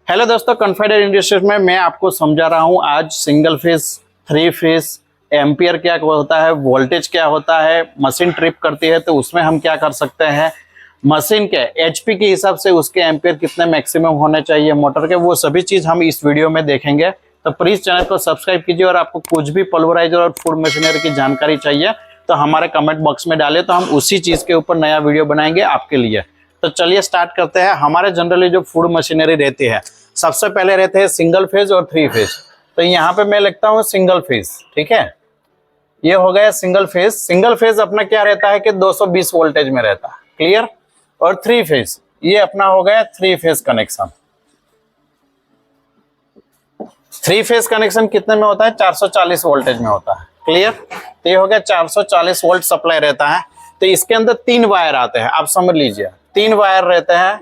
Hello दोस्तों, confident industries में मैं आपको समझा रहा हूं आज single phase, three phase, ampere क्या होता है, वोल्टेज क्या होता है, मशीन ट्रिप करती है तो उसमें हम क्या कर सकते हैं, मशीन के एचपी के हिसाब से उसके एम्पियर कितने मैक्सिमम होने चाहिए मोटर के, वो सभी चीज हम इस वीडियो में देखेंगे। तो प्लीज चैनल को सब्सक्राइब कीजिए और आपको कुछ भी पल्वराइजर और फूड मशीनरी की जानकारी चाहिए तो हमारे कमेंट बॉक्स में डालिए, तो हम उसी चीज के ऊपर नया वीडियो बनाएंगे आपके लिए। तो चलिए स्टार्ट करते हैं। हमारे जनरली जो फूड मशीनरी रहती है सबसे पहले रहते हैं सिंगल फेज और थ्री फेज। तो यहाँ पे मैं लिखता हूँ सिंगल फेज, ठीक है, ये हो गया सिंगल फेज। सिंगल फेज अपना क्या रहता है कि 220 वोल्टेज में रहता है, क्लियर। और थ्री फेज ये अपना हो गया three phase connection. Three phase connection कितने में होता है, 440 वोल्टेज में होता है, क्लियर। तो ये हो गया 440 वोल्ट सप्लाई रहता है। तो इसके अंदर 3 वायर आते हैं, आप समझ लीजिए 3 वायर रहते हैं,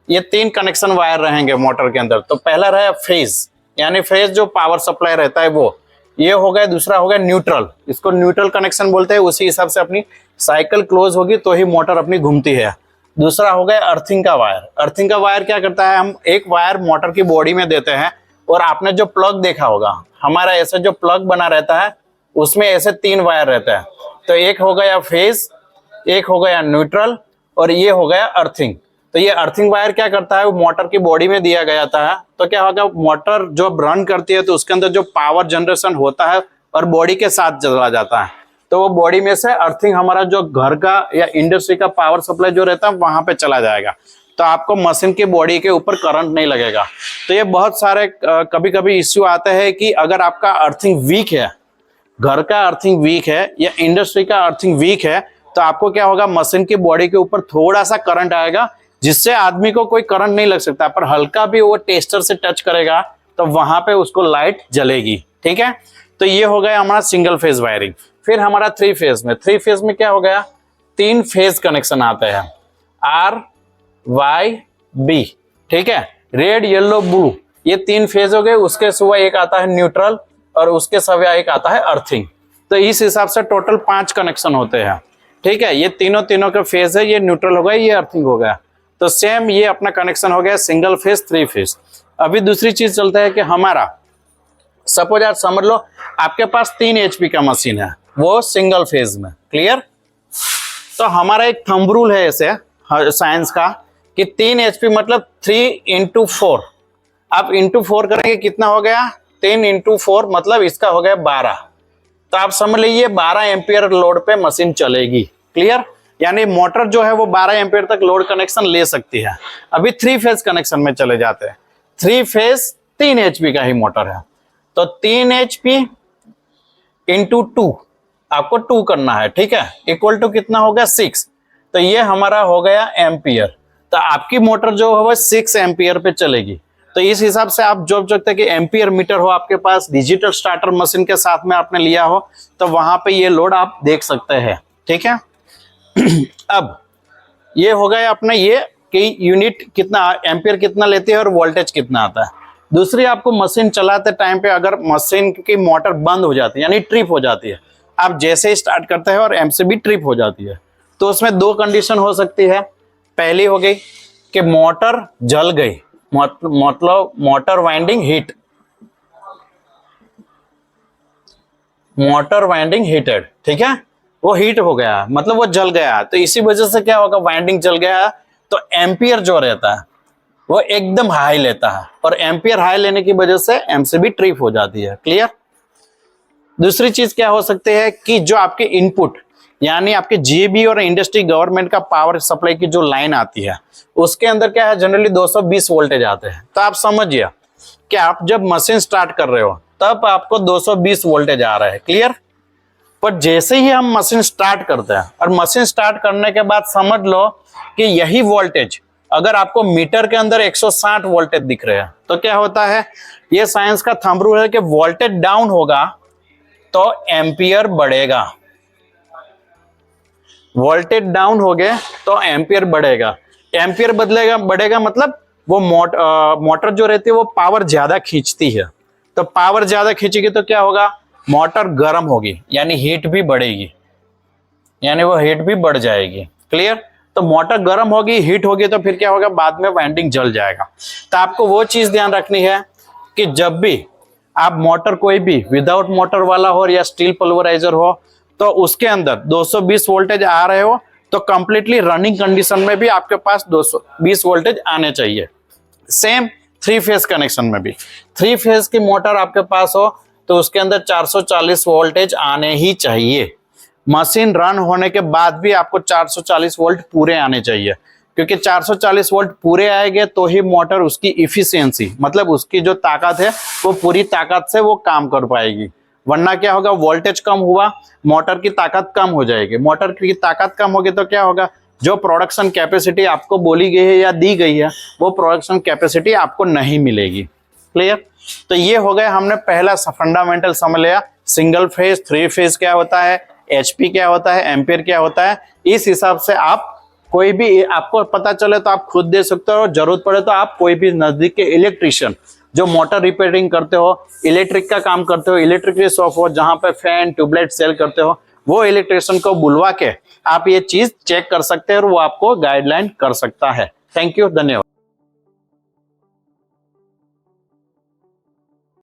ये 3 कनेक्शन वायर रहेंगे मोटर के अंदर। तो पहला रहा फेज, यानी फेज जो पावर सप्लाई रहता है वो, ये हो गया। दूसरा हो गया न्यूट्रल, इसको न्यूट्रल कनेक्शन बोलते हैं, उसी हिसाब से अपनी साइकिल क्लोज होगी तो ही मोटर अपनी घूमती है। दूसरा हो गया अर्थिंग का वायर। अर्थिंग का वायर क्या करता है, हम एक वायर मोटर की बॉडी में देते हैं और आपने जो प्लग देखा होगा, हमारा ऐसे जो प्लग बना रहता है उसमें ऐसे 3 वायर रहता है। तो एक हो गया फेज, एक हो गया न्यूट्रल और ये हो गया अर्थिंग। तो ये अर्थिंग वायर क्या करता है, वो मोटर की बॉडी में दिया गया था। तो क्या होगा, मोटर जो रन करती है तो उसके अंदर जो पावर जनरेशन होता है और बॉडी के साथ चला जाता है, तो वो बॉडी में से अर्थिंग हमारा जो घर का या इंडस्ट्री का पावर सप्लाई जो रहता है वहां पे चला जाएगा। तो आपको मशीन की बॉडी के ऊपर करंट नहीं लगेगा। तो ये बहुत सारे कभी कभी इश्यू आते हैं कि अगर आपका अर्थिंग वीक है, घर का अर्थिंग वीक है या इंडस्ट्री का अर्थिंग वीक है, तो आपको क्या होगा, मशीन की बॉडी के ऊपर थोड़ा सा करंट आएगा जिससे आदमी को कोई करंट नहीं लग सकता, पर हल्का भी वो टेस्टर से टच करेगा तो वहां पे उसको लाइट जलेगी, ठीक है। तो ये हो गया हमारा सिंगल फेज वायरिंग। फिर हमारा थ्री फेज में क्या हो गया, 3 फेज कनेक्शन आते हैं, आर वाई बी, ठीक है, रेड येलो ब्लू, ये 3 फेज हो गए। उसके सिवा एक आता है न्यूट्रल और उसके सिवा एक आता है अर्थिंग। तो इस हिसाब से टोटल 5 कनेक्शन होते हैं, ठीक है। ये तीनों का फेज है, ये न्यूट्रल हो गया, ये अर्थिंग हो गया। तो सेम ये अपना कनेक्शन हो गया सिंगल फेज, थ्री फेज। अभी दूसरी चीज चलता है कि हमारा सपोज आप समझ लो आपके पास 3 HP का मशीन है, वो सिंगल फेज में, क्लियर। तो हमारा एक थंब रूल है ऐसे साइंस का कि 3 HP मतलब 3 × 4। आप इंटू 4 करेंगे कितना हो गया, 3 × 4 मतलब इसका हो गया 12। तो आप समझ लीजिए 12 एम्पियर लोड पे मशीन चलेगी, क्लियर। यानी मोटर जो है वो 12 एम्पियर तक लोड कनेक्शन ले सकती है। अभी 3 फेज कनेक्शन में चले जाते हैं। 3 फेज 3 HP का ही मोटर है, तो 3 HP × 2, आपको 2 करना है, ठीक है, इक्वल टू कितना हो गया 6। तो ये हमारा हो गया एम्पियर। तो आपकी मोटर जो है वो 6 एम्पियर पे चलेगी। तो इस हिसाब से आप जो सकते हैं कि एम्पियर मीटर हो आपके पास, डिजिटल स्टार्टर मशीन के साथ में आपने लिया हो तो वहां पे ये लोड आप देख सकते हैं, ठीक है। अब ये हो गया अपना ये कि यूनिट कितना एम्पियर कितना लेती है और वोल्टेज कितना आता है। दूसरी, आपको मशीन चलाते टाइम पे अगर मशीन की मोटर बंद हो जाती है यानी ट्रिप हो जाती है, आप जैसे ही स्टार्ट करते हैं और एमसीबी ट्रिप हो जाती है, तो उसमें 2 कंडीशन हो सकती है। पहली हो गई कि मोटर जल गई, मतलब motor winding heat, motor winding heated, ठीक है, वो हीट हो गया मतलब वो जल गया। तो इसी वजह से क्या होगा, वाइंडिंग जल गया तो एम्पियर जो रहता है वो एकदम हाई लेता है और एम्पियर हाई लेने की वजह से एमसीबी ट्रिप हो जाती है, क्लियर। दूसरी चीज क्या हो सकती है कि जो आपके इनपुट यानी आपके जीबी और इंडस्ट्री गवर्नमेंट का पावर सप्लाई की जो लाइन आती है उसके अंदर क्या है, जनरली 220 वोल्टेज आते हैं। तो आप समझिए कि आप जब मशीन स्टार्ट कर रहे हो तब आपको 220 वोल्टेज आ रहा है, क्लियर। पर जैसे ही हम मशीन स्टार्ट करते हैं और मशीन स्टार्ट करने के बाद समझ लो कि यही वोल्टेज अगर आपको मीटर के अंदर 160 वोल्टेज दिख रहे हैं तो क्या होता है, ये साइंस का थंब रूल है कि वोल्टेज डाउन होगा तो एम्पियर बढ़ेगा, वोल्टेज डाउन हो गए तो एम्पियर बढ़ेगा। एम्पियर बदलेगा बढ़ेगा मतलब वो मोटर जो रहती है वो पावर ज्यादा खींचती है। तो पावर ज्यादा खींचेगी तो क्या होगा, मोटर गर्म होगी यानी हीट भी बढ़ेगी, यानी वो हीट भी बढ़ जाएगी, क्लियर। तो मोटर गर्म होगी, हीट होगी, तो फिर क्या होगा, बाद में वाइंडिंग जल जाएगा। तो आपको वो चीज ध्यान रखनी है कि जब भी आप मोटर कोई भी विदाउट मोटर वाला हो या स्टील पल्वराइजर हो, तो उसके अंदर 220 वोल्टेज आ रहे हो तो कंप्लीटली रनिंग कंडीशन में भी आपके पास 220 वोल्टेज आने चाहिए। सेम 3 फेज कनेक्शन में भी 3 फेज की मोटर आपके पास हो तो उसके अंदर 440 वोल्टेज आने ही चाहिए। मशीन रन होने के बाद भी आपको 440 वोल्ट पूरे आने चाहिए, क्योंकि 440 वोल्ट पूरे आएंगे तो ही मोटर उसकी इफिशियंसी, मतलब उसकी जो ताकत है वो पूरी ताकत से वो काम कर पाएगी। वरना क्या होगा, वोल्टेज कम हुआ, मोटर की ताकत कम हो जाएगी। मोटर की ताकत कम होगी तो क्या होगा, जो प्रोडक्शन कैपेसिटी आपको बोली गई है या दी गई है वो प्रोडक्शन कैपेसिटी आपको नहीं मिलेगी। क्लियर? तो ये हो गया, हमने पहला फंडामेंटल समझ लिया, सिंगल फेज 3 फेज क्या होता है, एचपी क्या होता है, एम्पियर क्या होता है। इस हिसाब से आप कोई भी, आपको पता चले तो आप खुद दे सकते हो, जरूरत पड़े तो आप कोई भी नजदीक के इलेक्ट्रिशियन जो मोटर रिपेयरिंग करते हो, इलेक्ट्रिक का काम करते हो, इलेक्ट्रिक की शॉप हो जहां पे फैन ट्यूबलाइट सेल करते हो, वो इलेक्ट्रिशियन को बुलवा के आप ये चीज चेक कर सकते हैं और वो आपको गाइडलाइन कर सकता है। थैंक यू, धन्यवाद।